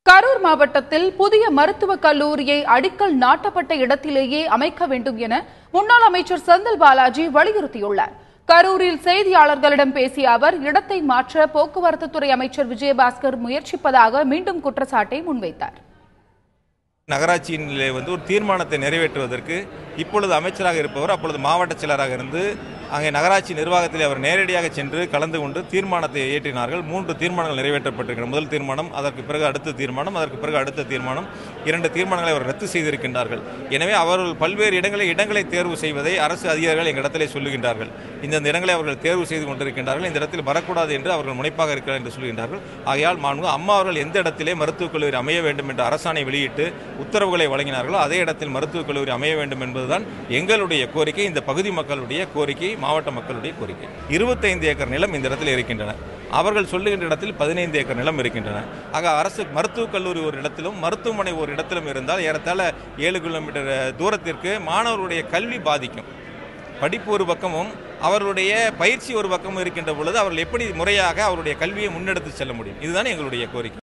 கரூர் மாவட்டத்தில் புதிய மருத்துவக் கல்லூரியை அடிக்கல் நாட்டப்பட்ட இடத்திலேயே அமைக்க வேண்டும் என முன்னாள் அமைச்சர் செந்தில் பாலாஜி வலியுறுத்தியுள்ளார். கரூரில் செய்தியாளர்களிடம் பேசிய அவர், இடத்தை மாற்ற போக்குவரத்துத்துறை அமைச்சர் விஜயபாஸ்கர் முயற்சிப்பதாக மீண்டும் குற்றச்சாட்டை முன்வைத்தார். நகராட்சியிலே ஒரு தீர்மானத்தை நிறைவேற்றுவதற்கு இப்பொழுது அமைச்சராக இருப்பவர் அப்பொழுது மாவட்ட செயலராக இருந்து அங்கே நகராட்சி நிர்வாகத்தில் அவர் நேரடியாக சென்று கலந்து கொண்டு தீர்மானத்தை இயற்றினார்கள். 3 தீர்மானங்கள் நிறைவேற்றப்பட்டிருக்கின்றன. முதல் தீர்மானம், அதற்கு பிறகு அடுத்த தீர்மானம், அதற்கு பிறகு அடுத்த தீர்மானம், 2 தீர்மானங்களை அவர் ரத்து செய்திருக்கின்றார்கள். எனவே அவர்கள் பல்வேறு இடங்களை தேர்வு செய்வதை அரசு அதிகாரிகள் எங்களிடத்திலே சொல்லுகின்றார்கள். இந்த இடங்களை அவர்கள் தேர்வு செய்து கொண்டிருக்கின்றார்கள். இந்த இடத்தில் வரக்கூடாது என்று அவர்கள் முனைப்பாக இருக்கிறார் என்று சொல்கின்றார்கள். ஆகையால் அம்மா அவர்கள் எந்த இடத்திலே மருத்துவக் கல்லூரி அமைய வேண்டும் என்ற அரசாணை வெளியிட்டு உத்தரவுகளை வழங்கினார்களோ அதே இடத்தில் மருத்துவக் கல்லூரி அமைய வேண்டும் என்பதுதான் எங்களுடைய கோரிக்கை, இந்த பகுதி மக்களுடைய கோரிக்கை, மாவட்ட மக்களுடைய கோரிக்கை. 25 ஏக்கர் நிலம் இந்த இடத்தில் இருக்கின்றன. அவர்கள் சொல்லுகின்ற இடத்தில் 15 ஏக்கர் நிலம் இருக்கின்றன. ஆக அரசு மருத்துவக் கல்லூரி ஒரு இடத்திலும் மருத்துவமனை ஒரு இடத்திலும் இருந்தால் ஏறத்தாழ 7 கிலோமீட்டர் தூரத்திற்கு மாணவர்களுடைய கல்வி பாதிக்கும். படிப்பு ஒரு பக்கமும் அவர்களுடைய பயிற்சி ஒரு பக்கமும் இருக்கின்ற பொழுது அவர்கள் எப்படி முறையாக அவருடைய கல்வியை முன்னெடுத்து செல்ல முடியும்? இதுதான் எங்களுடைய கோரிக்கை.